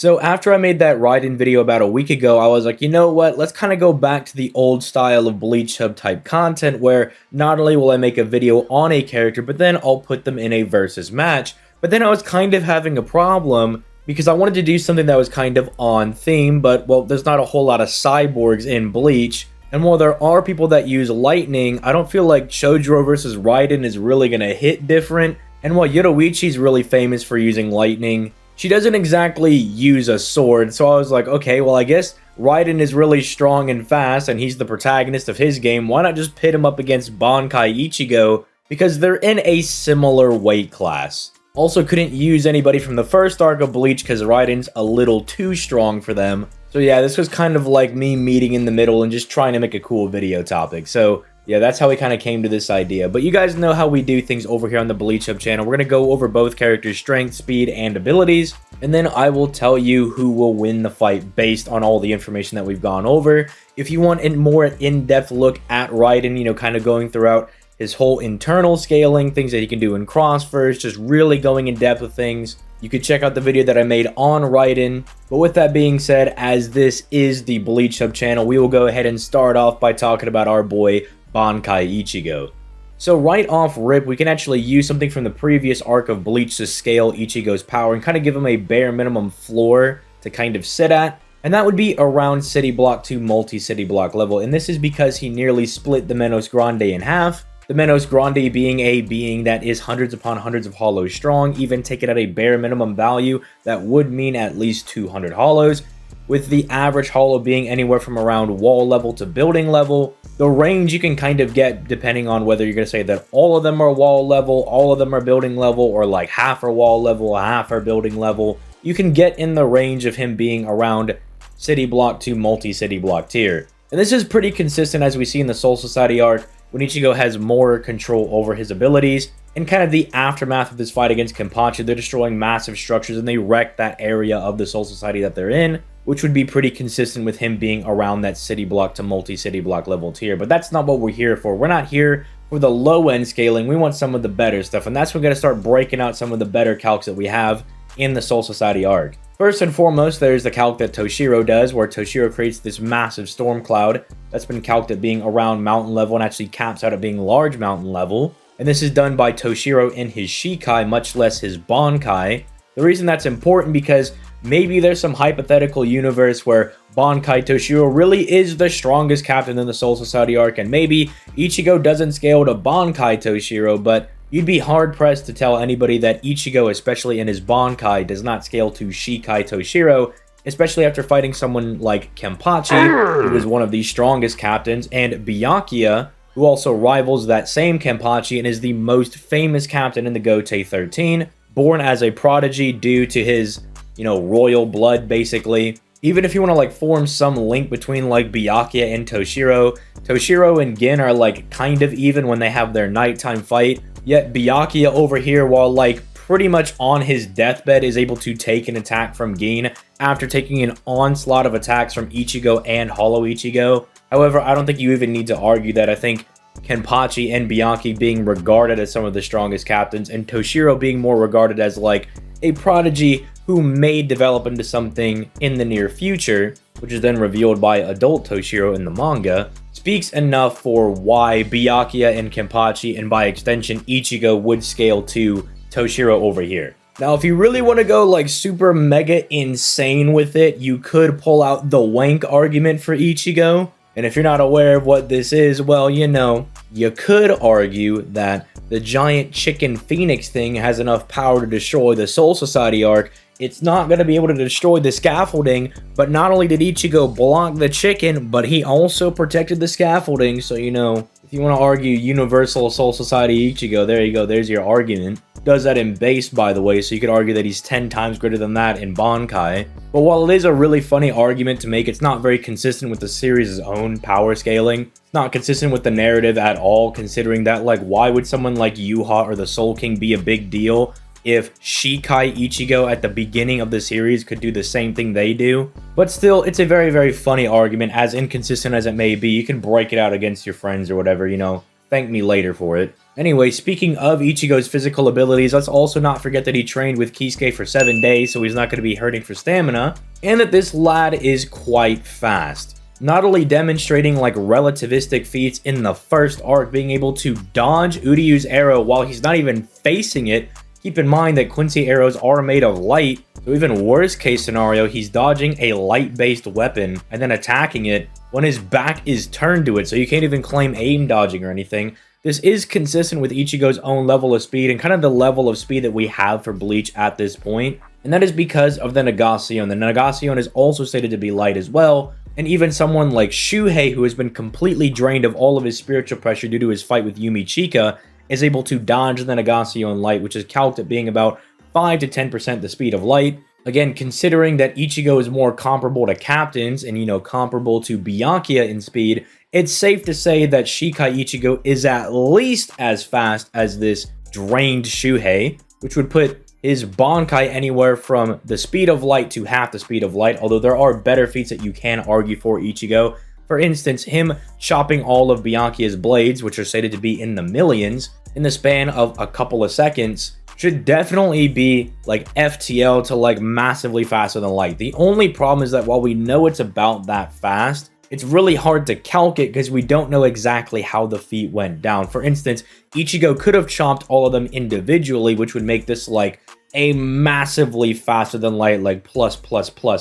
So after I made that Raiden video about a week ago, I was like, you know what, let's kind of go back to the old style of Bleach Hub type content where not only will I make a video on a character, but then I'll put them in a versus match. But then I was kind of having a problem because I wanted to do something that was kind of on theme, but well, there's not a whole lot of cyborgs in Bleach. And while there are people that use lightning, I don't feel like Chojuro versus Raiden is really going to hit different. And while Yoruichi's really famous for using lightning, she doesn't exactly use a sword, so I was like, okay, well, I guess Raiden is really strong and fast, and he's the protagonist of his game. Why not just pit him up against Bankai Ichigo? Because they're in a similar weight class. Also, couldn't use anybody from the first arc of Bleach because Raiden's a little too strong for them. So yeah, this was kind of like me meeting in the middle and just trying to make a cool video topic. So yeah, that's how we kind of came to this idea. But you guys know how we do things over here on the Bleach Hub channel. We're going to go over both characters' strength, speed, and abilities. And then I will tell you who will win the fight based on all the information that we've gone over. If you want a more in-depth look at Raiden, you know, kind of going throughout his whole internal scaling, things that he can do in crossfires, just really going in depth with things, you could check out the video that I made on Raiden. But with that being said, as this is the Bleach Hub channel, we will go ahead and start off by talking about our boy Bankai Ichigo. So right off rip, we can actually use something from the previous arc of Bleach to scale Ichigo's power and kind of give him a bare minimum floor to kind of sit at. And that would be around City Block 2 multi-City Block level. And this is because he nearly split the Menos Grande in half. The Menos Grande being a being that is hundreds upon hundreds of hollows strong, even taken at a bare minimum value, that would mean at least 200 hollows, with the average hollow being anywhere from around wall level to building level. The range you can kind of get depending on whether you're going to say that all of them are wall level, all of them are building level, or like half are wall level, half are building level. You can get in the range of him being around City Block to multi-City Block tier. And this is pretty consistent as we see in the Soul Society arc, when Ichigo has more control over his abilities. In kind of the aftermath of this fight against Kenpachi, they're destroying massive structures and they wreck that area of the Soul Society that they're in, which would be pretty consistent with him being around that City Block to multi-City Block level tier. But that's not what we're here for. We're not here for the low-end scaling. We want some of the better stuff, and that's when we're going to start breaking out some of the better calcs that we have in the Soul Society arc. First and foremost, there's the calc that Toshiro does, where Toshiro creates this massive storm cloud that's been calced at being around mountain level and actually caps out at being large mountain level. And this is done by Toshiro in his Shikai, much less his Bankai. The reason that's important because maybe there's some hypothetical universe where Bankai Toshiro really is the strongest captain in the Soul Society arc, and maybe Ichigo doesn't scale to Bankai Toshiro, but you'd be hard-pressed to tell anybody that Ichigo, especially in his Bankai, does not scale to Shikai Toshiro, especially after fighting someone like Kenpachi, who is one of the strongest captains, and Byakuya, who also rivals that same Kenpachi and is the most famous captain in the Gotei 13, born as a prodigy due to his, you know, royal blood, basically. Even if you want to, like, form some link between, like, Byakuya and Toshiro, Toshiro and Gin are, like, kind of even when they have their nighttime fight. Yet Byakuya over here, while, like, pretty much on his deathbed, is able to take an attack from Gin after taking an onslaught of attacks from Ichigo and Hollow Ichigo. However, I don't think you even need to argue that. I think Kenpachi and Byakuya being regarded as some of the strongest captains, and Toshiro being more regarded as, like, a prodigy who may develop into something in the near future, which is then revealed by adult Toshiro in the manga, speaks enough for why Byakuya and Kenpachi, and by extension Ichigo, would scale to Toshiro over here. Now, if you really want to go like super mega insane with it, you could pull out the wank argument for Ichigo. And if you're not aware of what this is, well, you know, you could argue that the giant chicken phoenix thing has enough power to destroy the Soul Society arc. It's not going to be able to destroy the scaffolding, but not only did Ichigo block the chicken, but he also protected the scaffolding. So, you know, if you want to argue Universal Soul Society Ichigo, there you go, there's your argument. Does that in base, by the way, so you could argue that he's 10 times greater than that in Bankai. But while it is a really funny argument to make, it's not very consistent with the series' own power scaling. It's not consistent with the narrative at all, considering that, like, why would someone like Yuha or the Soul King be a big deal if Shikai Ichigo at the beginning of the series could do the same thing they do? But still, it's a very, very funny argument, as inconsistent as it may be. You can break it out against your friends or whatever, you know, thank me later for it. Anyway, speaking of Ichigo's physical abilities, let's also not forget that he trained with Kisuke for 7 days, so he's not going to be hurting for stamina, and that this lad is quite fast. Not only demonstrating like relativistic feats in the first arc, being able to dodge Uryu's arrow while he's not even facing it. Keep in mind that Quincy arrows are made of light, so even worst case scenario, he's dodging a light-based weapon and then attacking it when his back is turned to it, so you can't even claim aim dodging or anything. This is consistent with Ichigo's own level of speed and kind of the level of speed that we have for Bleach at this point, and that is because of the Negacion. The Negacion is also stated to be light as well, and even someone like Shuhei, who has been completely drained of all of his spiritual pressure due to his fight with Yumi Chika, is able to dodge the Negacion light, which is calced at being about 5 to 10% the speed of light. Again, considering that Ichigo is more comparable to captains and, comparable to Byakuya in speed, it's safe to say that Shikai Ichigo is at least as fast as this drained Shuhei, which would put his Bankai anywhere from the speed of light to half the speed of light, although there are better feats that you can argue for Ichigo. For instance, him chopping all of Byakuya's blades, which are stated to be in the millions, in the span of a couple of seconds, should definitely be like FTL to like massively faster than light. The only problem is that while we know it's about that fast, it's really hard to calc it because we don't know exactly how the feat went down. For instance, Ichigo could have chopped all of them individually, which would make this like a massively faster than light, like plus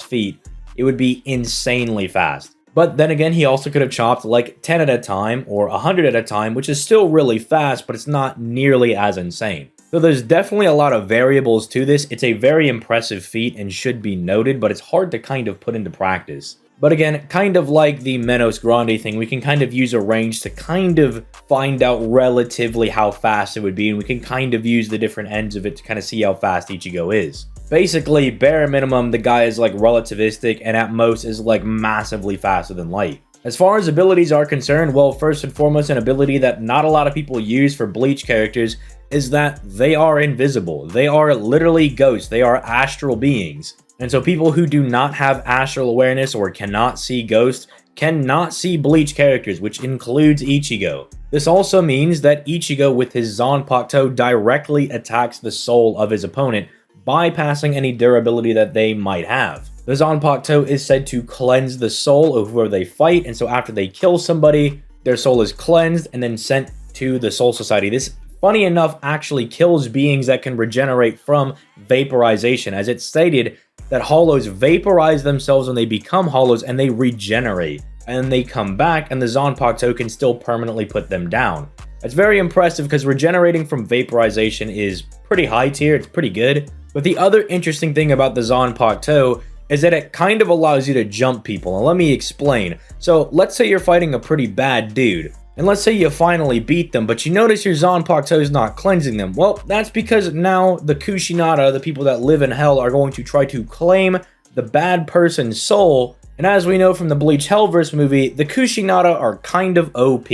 feat. It would be insanely fast. But then again, he also could have chopped like 10 at a time or 100 at a time, which is still really fast, but it's not nearly as insane. So there's definitely a lot of variables to this. It's a very impressive feat and should be noted, but it's hard to kind of put into practice. But again, kind of like the Menos Grande thing, we can kind of use a range to kind of find out relatively how fast it would be, and we can kind of use the different ends of it to kind of see how fast Ichigo is. Basically, bare minimum, the guy is like relativistic and at most is like massively faster than light. As far as abilities are concerned, well, first and foremost, an ability that not a lot of people use for Bleach characters is that they are invisible. They are literally ghosts. They are astral beings. And so people who do not have astral awareness or cannot see ghosts cannot see Bleach characters, which includes Ichigo. This also means that Ichigo with his Zanpakuto directly attacks the soul of his opponent, bypassing any durability that they might have. The Zanpakuto is said to cleanse the soul of whoever they fight, and so after they kill somebody, their soul is cleansed and then sent to the Soul Society. This, funny enough, actually kills beings that can regenerate from vaporization, as it's stated that hollows vaporize themselves when they become hollows and they regenerate, and they come back and the Zanpakuto can still permanently put them down. That's very impressive because regenerating from vaporization is pretty high tier, it's pretty good. But the other interesting thing about the Zanpakuto is that it kind of allows you to jump people, and let me explain. So let's say you're fighting a pretty bad dude, and let's say you finally beat them, but you notice your Zanpakuto is not cleansing them. Well, that's because now the Kushinada, the people that live in hell, are going to try to claim the bad person's soul, and as we know from the Bleach Hellverse movie, the Kushinada are kind of OP.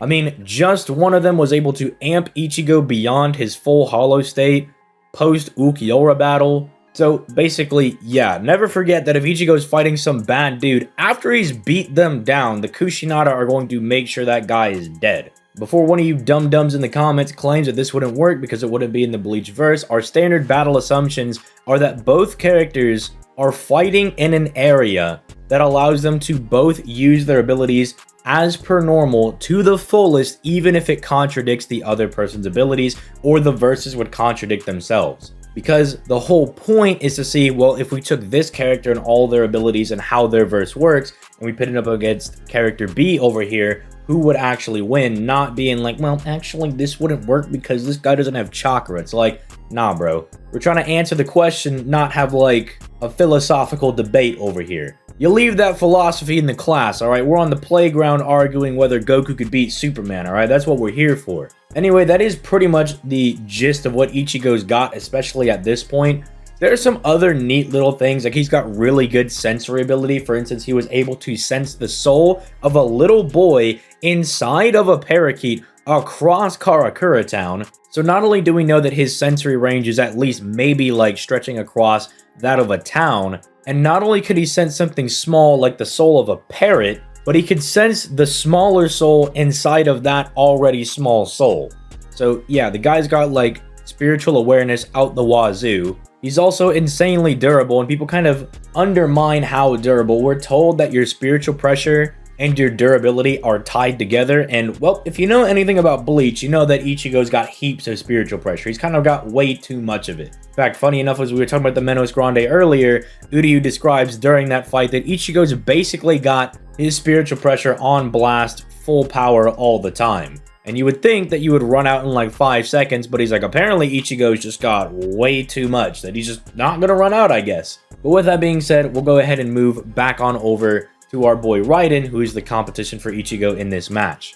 I mean, just one of them was able to amp Ichigo beyond his full hollow state post Ukiura battle. So basically, yeah, never forget that if Ichigo's fighting some bad dude, after he's beat them down, the Kushinada are going to make sure that guy is dead. Before one of you dum-dums in the comments claims that this wouldn't work because it wouldn't be in the Bleach verse, our standard battle assumptions are that both characters are fighting in an area that allows them to both use their abilities as per normal to the fullest, even if it contradicts the other person's abilities or the verses would contradict themselves. Because the whole point is to see, well, if we took this character and all their abilities and how their verse works, and we put it up against character B over here, who would actually win, not being like, well, actually, this wouldn't work because this guy doesn't have chakra. It's like, nah, bro. We're trying to answer the question, not have, like, a philosophical debate over here. You leave that philosophy in the class, alright? We're on the playground arguing whether Goku could beat Superman, alright? That's what we're here for. Anyway, that is pretty much the gist of what Ichigo's got, especially at this point. There are some other neat little things, like he's got really good sensory ability. For instance, he was able to sense the soul of a little boy inside of a parakeet across Karakura Town. So not only do we know that his sensory range is at least maybe like stretching across that of a town, and not only could he sense something small like the soul of a parrot, but he could sense the smaller soul inside of that already small soul. So yeah, the guy's got like spiritual awareness out the wazoo. He's also insanely durable, and people kind of undermine how durable. We're told that your spiritual pressure and your durability are tied together, and well, if you know anything about Bleach, you know that Ichigo's got heaps of spiritual pressure. He's kind of got way too much of it. In fact, funny enough, as we were talking about the Menos Grande earlier, Uryu describes during that fight that Ichigo's basically got his spiritual pressure on blast, full power all the time. And you would think that you would run out in like 5 seconds, but he's like, apparently Ichigo's just got way too much, that he's just not gonna run out, I guess. But with that being said, we'll go ahead and move back on over to our boy Raiden, who is the competition for Ichigo in this match.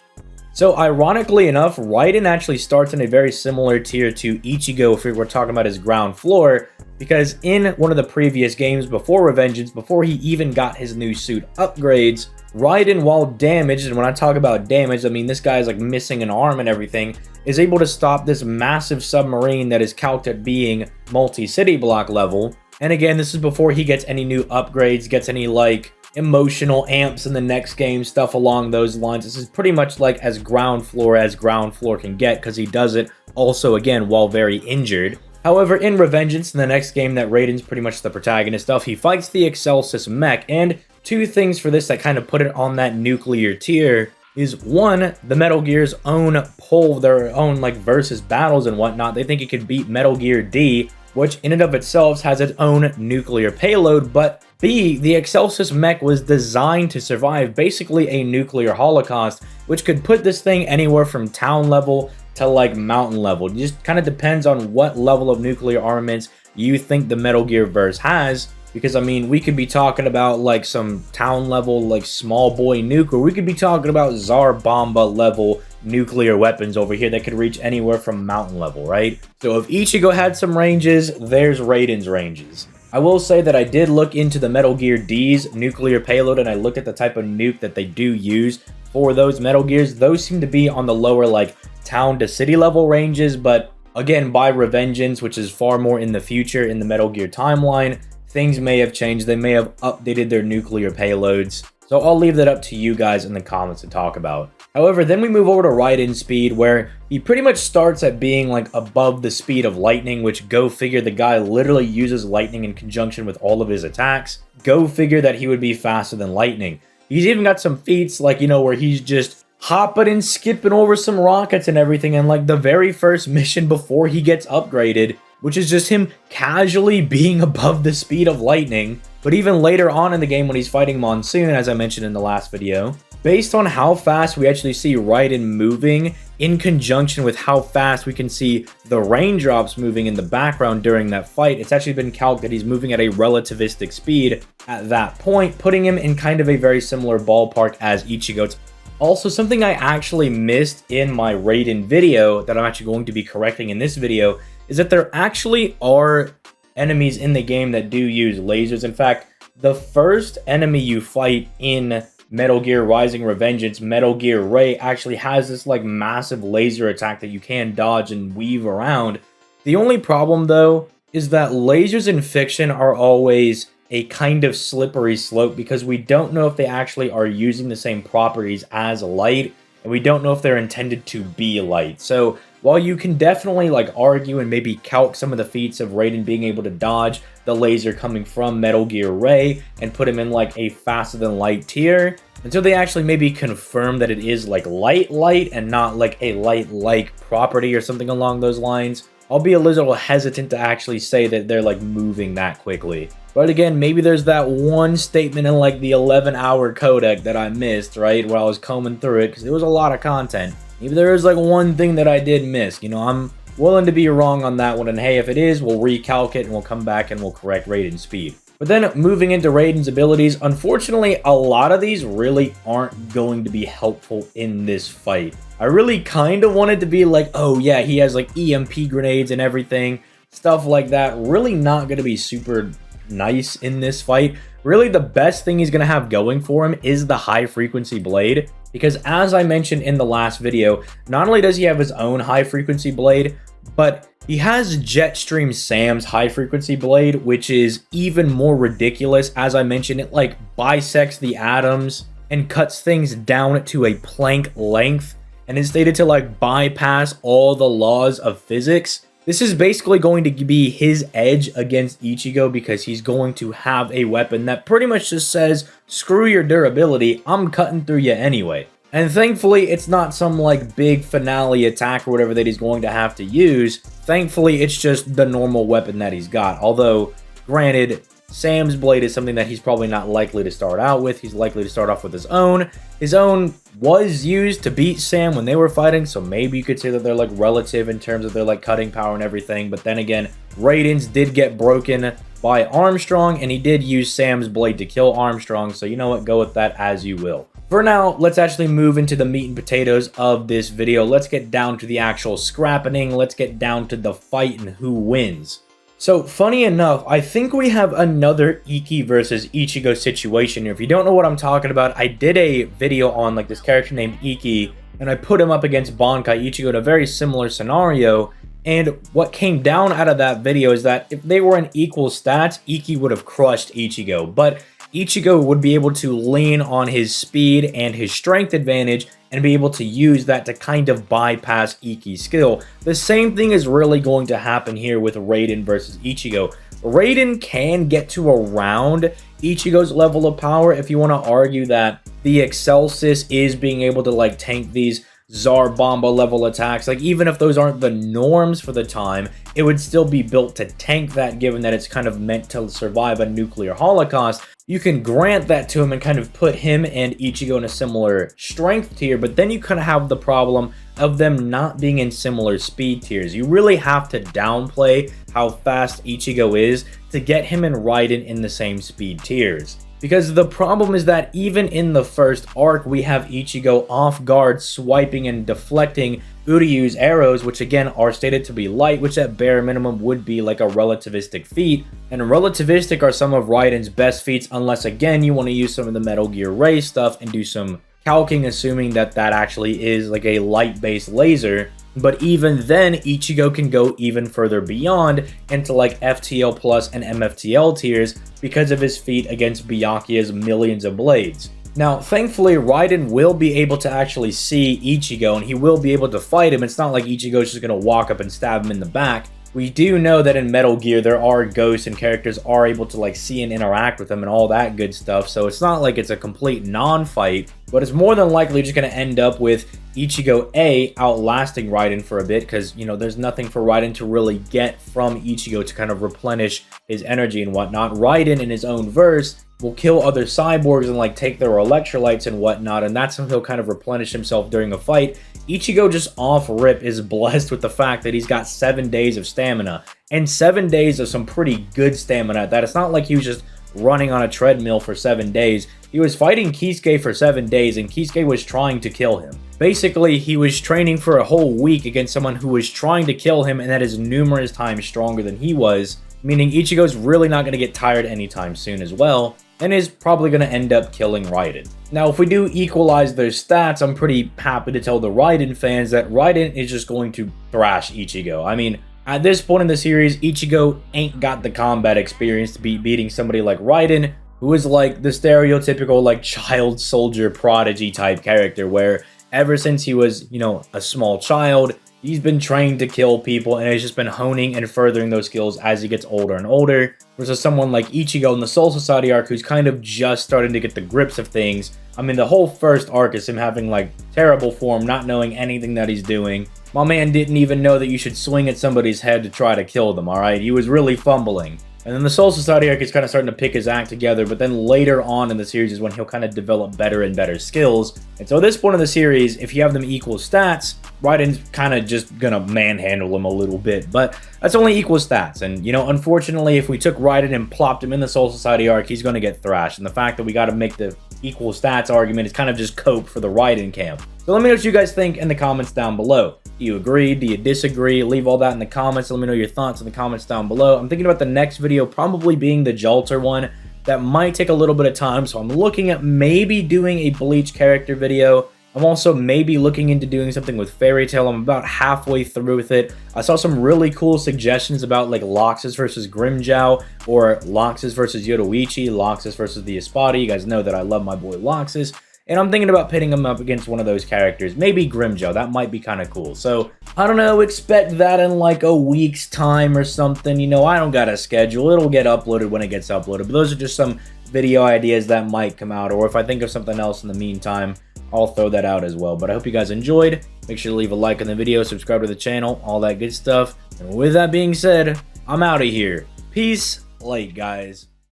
So ironically enough, Raiden actually starts in a very similar tier to Ichigo if we were talking about his ground floor, because in one of the previous games before Revengeance, before he even got his new suit upgrades, Raiden, while damaged, and when I talk about damage, I mean this guy is like missing an arm and everything, is able to stop this massive submarine that is calced at being multi-city block level. And again, this is before he gets any new upgrades, gets any like emotional amps in the next game, stuff along those lines. This is pretty much like as ground floor can get, because he does it also again while very injured. However, in Revengeance, in the next game that Raiden's pretty much the protagonist of, he fights the Excelsis mech, and two things for this that kind of put it on that nuclear tier is one, the Metal Gear's own pull, their own like versus battles and whatnot. They think it could beat Metal Gear D, which in and of itself has its own nuclear payload, but B, the Excelsis mech was designed to survive basically a nuclear holocaust, which could put this thing anywhere from town level to like mountain level. It just kind of depends on what level of nuclear armaments you think the Metal Gear verse has. Because I mean, we could be talking about like some town level, like small boy nuke, or we could be talking about Tsar Bomba level nuclear weapons over here that could reach anywhere from mountain level, right? So if Ichigo had some ranges, there's Raiden's ranges. I will say that I did look into the Metal Gear D's nuclear payload, and I looked at the type of nuke that they do use for those Metal Gears. Those seem to be on the lower like town to city level ranges, but again, by Revengeance, which is far more in the future in the Metal Gear timeline, things may have changed. They may have updated their nuclear payloads. So I'll leave that up to you guys in the comments to talk about. However, then we move over to Raiden's speed, where he pretty much starts at being like above the speed of lightning, which go figure, the guy literally uses lightning in conjunction with all of his attacks. Go figure that he would be faster than lightning. He's even got some feats like, you know, where he's just hopping and skipping over some rockets and everything. And like the very first mission before he gets upgraded, which is just him casually being above the speed of lightning. But even later on in the game when he's fighting Monsoon, as I mentioned in the last video, based on how fast we actually see Raiden moving in conjunction with how fast we can see the raindrops moving in the background during that fight, it's actually been calculated that he's moving at a relativistic speed at that point, putting him in kind of a very similar ballpark as Ichigo. Also, something I actually missed in my Raiden video that I'm actually going to be correcting in this video is that there actually are enemies in the game that do use lasers. In fact, the first enemy you fight in Metal Gear Rising Revengeance, Metal Gear Ray, actually has this like massive laser attack that you can dodge and weave around. The only problem though is that lasers in fiction are always a kind of slippery slope, because we don't know if they actually are using the same properties as light, and we don't know if they're intended to be light. So while you can definitely like argue and maybe calc some of the feats of Raiden being able to dodge the laser coming from Metal Gear Ray and put him in like a faster than light tier, until they actually maybe confirm that it is like light and not like a light-like property or something along those lines, I'll be a little hesitant to actually say that they're like moving that quickly. But again, maybe there's that one statement in like the 11-hour codec that I missed, right, while I was combing through it, because it was a lot of content. Maybe there is like one thing that I did miss. You know, I'm willing to be wrong on that one, and hey, if it is, we'll recalc it and we'll come back and we'll correct Raiden's speed. But then moving into Raiden's abilities, unfortunately, a lot of these really aren't going to be helpful in this fight. I really kind of wanted to be like, oh yeah, he has like EMP grenades and everything, stuff like that. Really not going to be super nice in this fight. Really, the best thing he's going to have going for him is the high frequency blade, because as I mentioned in the last video, not only does he have his own high frequency blade, but he has Jetstream Sam's high frequency blade, which is even more ridiculous. As I mentioned, it like bisects the atoms and cuts things down to a Planck length and is stated to like bypass all the laws of physics. This is basically going to be his edge against Ichigo because he's going to have a weapon that pretty much just says, screw your durability, I'm cutting through you anyway. And thankfully, it's not some like big finale attack or whatever that he's going to have to use. Thankfully, it's just the normal weapon that he's got. Although, granted, Sam's blade is something that he's probably not likely to start out with. He's likely to start off with his own. His own was used to beat Sam when they were fighting, so maybe you could say that they're like relative in terms of their like cutting power and everything. But then again, Raiden's did get broken by Armstrong, and he did use Sam's blade to kill Armstrong, so you know what, go with that as you will. For now, let's actually move into the meat and potatoes of this video. Let's get down to the actual scrapping. Let's get down to the fight and who wins. So, funny enough, I think we have another Iki versus Ichigo situation here. If you don't know what I'm talking about, I did a video on like this character named Iki, and I put him up against Bankai Ichigo in a very similar scenario. And what came down out of that video is that if they were in equal stats, Iki would have crushed Ichigo. But Ichigo would be able to lean on his speed and his strength advantage and be able to use that to kind of bypass Iki's skill. The same thing is really going to happen here with Raiden versus Ichigo. Raiden can get to around Ichigo's level of power if you want to argue that the Excelsis is being able to like tank these Zarbomba level attacks. Like even if those aren't the norms for the time, it would still be built to tank that, given that it's kind of meant to survive a nuclear holocaust. You can grant that to him and kind of put him and Ichigo in a similar strength tier, but then you kind of have the problem of them not being in similar speed tiers. You really have to downplay how fast Ichigo is to get him and Raiden in the same speed tiers. Because the problem is that even in the first arc, we have Ichigo off guard swiping and deflecting Uryu's arrows, which again are stated to be light, which at bare minimum would be like a relativistic feat. And relativistic are some of Raiden's best feats, unless again you want to use some of the Metal Gear Ray stuff and do some calcing, assuming that that actually is like a light-based laser. But even then, Ichigo can go even further beyond into like FTL Plus and MFTL tiers because of his feat against Byakuya's millions of blades. Now, thankfully, Raiden will be able to actually see Ichigo, and he will be able to fight him. It's not like Ichigo's just going to walk up and stab him in the back. We do know that in Metal Gear, there are ghosts and characters are able to like see and interact with them and all that good stuff. So it's not like it's a complete non-fight, but it's more than likely just going to end up with Ichigo A outlasting Raiden for a bit, because, you know, there's nothing for Raiden to really get from Ichigo to kind of replenish his energy and whatnot. Raiden, in his own verse, will kill other cyborgs and like take their electrolytes and whatnot, and that's how he'll kind of replenish himself during a fight. Ichigo just off rip is blessed with the fact that he's got 7 days of stamina, and 7 days of some pretty good stamina. That it's not like he was just running on a treadmill for 7 days. He was fighting Kisuke for 7 days, and Kisuke was trying to kill him. Basically, he was training for a whole week against someone who was trying to kill him, and that is numerous times stronger than he was, meaning Ichigo's really not going to get tired anytime soon as well, and is probably going to end up killing Raiden. Now, if we do equalize their stats, I'm pretty happy to tell the Raiden fans that Raiden is just going to thrash Ichigo. I mean, at this point in the series, Ichigo ain't got the combat experience to be beating somebody like Raiden, who is like the stereotypical like child soldier prodigy type character, where ever since he was, you know, a small child, he's been trained to kill people and has just been honing and furthering those skills as he gets older and older, versus someone like Ichigo in the Soul Society arc, who's kind of just starting to get the grips of things. I mean, the whole first arc is him having like terrible form, not knowing anything that he's doing. My man didn't even know that you should swing at somebody's head to try to kill them, alright? He was really fumbling. And then the Soul Society arc is kind of starting to pick his act together, but then later on in the series is when he'll kind of develop better and better skills. And so at this point in the series, if you have them equal stats, Raiden's kind of just gonna manhandle him a little bit, but that's only equal stats. And, you know, unfortunately, if we took Raiden and plopped him in the Soul Society arc, he's gonna get thrashed. And the fact that we gotta make the equal stats argument is kind of just cope for the Raiden camp. So let me know what you guys think in the comments down below. Do you agree? Do you disagree? Leave all that in the comments. Let me know your thoughts in the comments down below. I'm thinking about the next video probably being the Jalter one. That might take a little bit of time, so I'm looking at maybe doing a Bleach character video. I'm also maybe looking into doing something with Fairy Tail. I'm about halfway through with it. I saw some really cool suggestions about like Loxus versus Grimmjow, or Loxus versus Yoruichi, Loxus versus the Espada. You guys know that I love my boy Loxus. and I'm thinking about pitting him up against one of those characters. Maybe Grimjoe, that might be kind of cool. So, I don't know, expect that in like a week's time or something. You know, I don't got a schedule. It'll get uploaded when it gets uploaded, but those are just some video ideas that might come out, or if I think of something else in the meantime, I'll throw that out as well. But I hope you guys enjoyed. Make sure to leave a like on the video, subscribe to the channel, all that good stuff. And with that being said, I'm out of here. Peace, late guys.